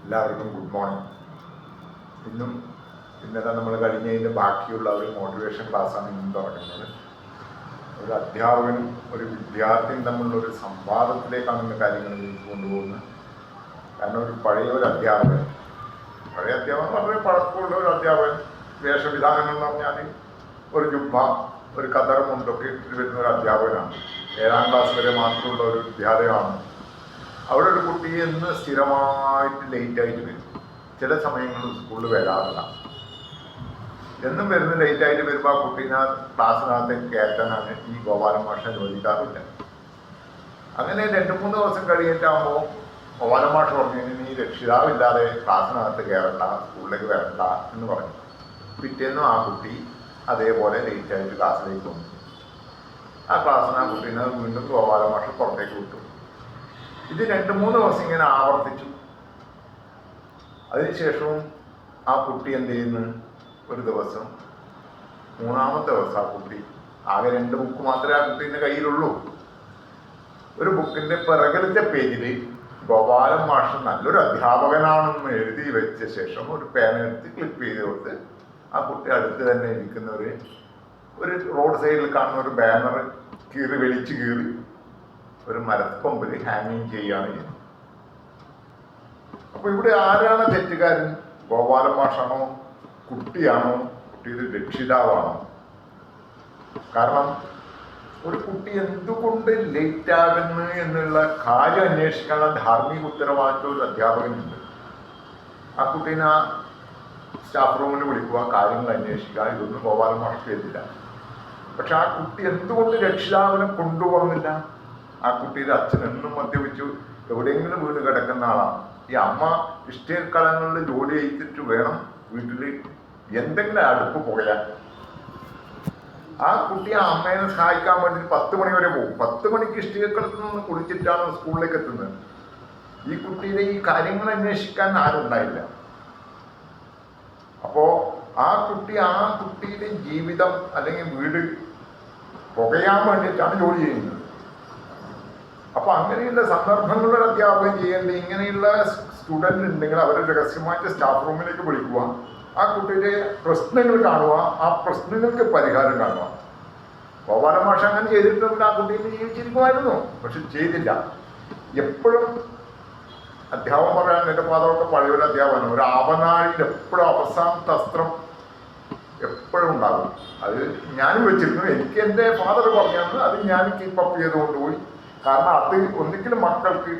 എല്ലാവർക്കും good morning. ഇന്നലെ നമ്മൾ കഴിഞ്ഞതിൻ്റെ ബാക്കിയുള്ള ഒരു മോട്ടിവേഷൻ ക്ലാസ്സാണ് ഇന്നും തുടങ്ങുന്നത്. ഒരു അധ്യാപകനും ഒരു വിദ്യാർത്ഥിയും തമ്മിലുള്ള ഒരു സംവാദത്തിലേക്കാണ് ഇന്ന് കാര്യങ്ങൾ കൊണ്ടുപോകുന്നത്. കാരണം ഒരു പഴയ അധ്യാപകൻ വളരെ പഴക്കമുള്ള ഒരു അധ്യാപകൻ, വേഷവിധാനങ്ങൾ എന്ന് പറഞ്ഞാൽ ഒരു ജുബ്ബ, ഒരു ഖദർ മുണ്ടൊക്കെ ഇട്ട് വരുന്ന ഒരു അധ്യാപകനാണ്. 7ാം ക്ലാസ് വരെ മാത്രമുള്ള ഒരു വിദ്യാലയമാണ്. അവിടെ ഒരു കുട്ടി എന്ന് സ്ഥിരമായിട്ട് ലേറ്റായിട്ട് വരും. ചില സമയങ്ങളിൽ സ്കൂളിൽ വരാറില്ല. എന്നും വരുന്ന ലേറ്റായിട്ട് വരുമ്പോൾ ആ കുട്ടീനെ ക്ലാസ്സിനകത്തേക്ക് കയറ്റാനാണ് ഈ ഗോപാലൻ മാഷ് അനുവദിക്കാറില്ല. അങ്ങനെ 2-3 ദിവസം കഴിഞ്ഞിട്ടാകുമ്പോൾ ഗോപാലൻ മാഷ് പറഞ്ഞു, നീ രക്ഷിതാവില്ലാതെ ക്ലാസ്സിനകത്ത് കയറണ്ട, സ്കൂളിലേക്ക് വരണ്ട എന്ന് പറഞ്ഞു. പിറ്റേന്നും ആ കുട്ടി അതേപോലെ ലേറ്റായിട്ട് ക്ലാസ്സിലേക്ക് വന്നു. ആ ക്ലാസ്സിന് ആ കുട്ടീനെ വീണ്ടും ഗോപാലൻ മാഷ് പുറത്തേക്ക് വിട്ടു. ഇത് 2-3 ദിവസം ഇങ്ങനെ ആവർത്തിച്ചു. അതിനുശേഷവും ആ കുട്ടി എന്ത് ചെയ്യുന്നു, ഒരു ദിവസം 3ാമത്തെ ദിവസം ആ കുട്ടി, ആകെ 2 ബുക്ക് മാത്രമേ ആ കുട്ടീൻ്റെ കയ്യിലുള്ളൂ. ഒരു ബുക്കിൻ്റെ പിറകിലത്തെ പേജിൽ ഗോപാലൻ മാഷ് നല്ലൊരു അധ്യാപകനാണെന്ന് എഴുതി വെച്ച ശേഷം ഒരു പേന എടുത്ത് ക്ലിപ്പ് ചെയ്ത് കൊടുത്ത് ആ കുട്ടി അടുത്ത് തന്നെ ഇരിക്കുന്ന ഒരു റോഡ് സൈഡിൽ കാണുന്ന ഒരു ബാനർ വലിച്ചു കീറി ഒരു മരക്കൊമ്പിൽ ഹാങ്ങിങ് ചെയ്യുകയാണ് ചെയ്യുന്നത്. അപ്പോൾ ഇവിടെ ആരാണ് തെറ്റുകാരൻ? ഗോപാലൻ മാഷാണോ, കുട്ടിയാണോ, കുട്ടിയുടെ രക്ഷിതാവാണോ? കാരണം ഒരു കുട്ടി എന്തുകൊണ്ട് ലേറ്റ് ആകുന്നു എന്നുള്ള കാര്യം അന്വേഷിക്കാനുള്ള ധാർമ്മിക ഉത്തരവാദിത്വം ഒരു അധ്യാപകനുണ്ട്. ആ കുട്ടീനെ ആ സ്റ്റാഫ് റൂമിൽ വിളിക്കുക, കാര്യങ്ങൾ അന്വേഷിക്കുക, ഇതൊന്നും ഗോപാലൻ മാഷ് ചെയ്തില്ല. പക്ഷെ ആ കുട്ടി എന്തുകൊണ്ട് രക്ഷിതാവിനെ കൊണ്ടുപോകുന്നില്ല? ആ കുട്ടിയുടെ അച്ഛൻ എന്നും മദ്യപിച്ചു എവിടെയെങ്കിലും വീട് കിടക്കുന്ന ആളാണ്. ഈ അമ്മ ഇഷ്ടക്കാലങ്ങളിൽ ജോലി ചെയ്തിട്ട് വേണം വീട്ടിൽ എന്തെങ്കിലും അടുപ്പ് പുകയാൻ. ആ കുട്ടി ആ അമ്മേനെ സഹായിക്കാൻ വേണ്ടി 10 മണി വരെ പോകും. 10 മണിക്ക് ഇഷ്ടക്കാലത്ത് നിന്ന് കുളിച്ചിട്ടാണ് സ്കൂളിലേക്ക് എത്തുന്നത്. ഈ കുട്ടിയുടെ ഈ കാര്യങ്ങൾ അന്വേഷിക്കാൻ ആരുണ്ടായില്ല. അപ്പോ ആ കുട്ടിയുടെ ജീവിതം അല്ലെങ്കിൽ വീട് പുകയാൻ വേണ്ടിയിട്ടാണ് ജോലി ചെയ്യുന്നത്. അപ്പൊ അങ്ങനെയുള്ള സന്ദർഭങ്ങളിലൊരു അധ്യാപകൻ ചെയ്യേണ്ടത്, ഇങ്ങനെയുള്ള സ്റ്റുഡൻറ് ഉണ്ടെങ്കിൽ അവരെ രഹസ്യമായിട്ട് സ്റ്റാഫ് റൂമിലേക്ക് വിളിക്കുക, ആ കുട്ടിയുടെ പ്രശ്നങ്ങൾ കാണുക, ആ പ്രശ്നങ്ങൾക്ക് പരിഹാരം കാണുക. ഗോപാലൻ മാഷ് അങ്ങനെ ചെയ്തിട്ടുണ്ടെങ്കിൽ ആ കുട്ടീനെ ജീവിച്ചിരിക്കുമായിരുന്നു. പക്ഷെ ചെയ്തില്ല. എപ്പോഴും അധ്യാപനം പറയാൻ എൻ്റെ ഫാദറൊക്കെ പഴയൊരു അധ്യാപനം, ഒരു ആവനാഴിയിൽ എപ്പോഴും അവസാനത്തെ അസ്ത്രം എപ്പോഴും ഉണ്ടാകും. അത് ഞാനും വെച്ചിരുന്നു. എനിക്ക് എൻ്റെ ഫാദർ പറഞ്ഞത് അത് ഞാൻ കീപ്പപ്പ് ചെയ്ത് കൊണ്ടുപോയി. കാരണം അത് ഒന്നിക്കലും മക്കൾക്ക്,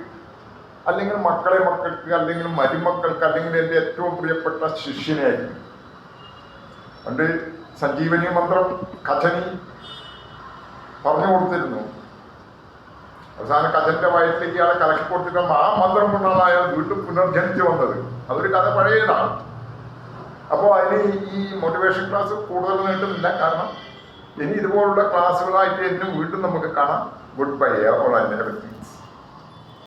അല്ലെങ്കിൽ മക്കൾക്ക്, അല്ലെങ്കിൽ മരുമക്കൾക്ക്, അല്ലെങ്കിൽ എൻ്റെ ഏറ്റവും പ്രിയപ്പെട്ട ശിഷ്യനായിരുന്നു. പണ്ട് സഞ്ജീവനി മന്ത്രം കഥനി പറഞ്ഞു കൊടുത്തിരുന്നു. അവസാനം കഥന്റെ വയറ്റിലേക്ക് ആളെ കലക്കി കൊടുത്തിട്ടാണ് ആ മന്ത്രം കൊണ്ടാണ് അയാൾ വീണ്ടും പുനർജനിച്ചു വന്നത്. അതൊരു കഥ പഴയതാണ്. അപ്പോൾ അതിന് ഈ മോട്ടിവേഷൻ ക്ലാസ് കൂടുതൽ നീട്ടുന്നില്ല. കാരണം ഇനി ഇതുപോലുള്ള ക്ലാസ്സുകളായിട്ട് എന്നും വീണ്ടും നമുക്ക് കാണാം. Good bye all and everything.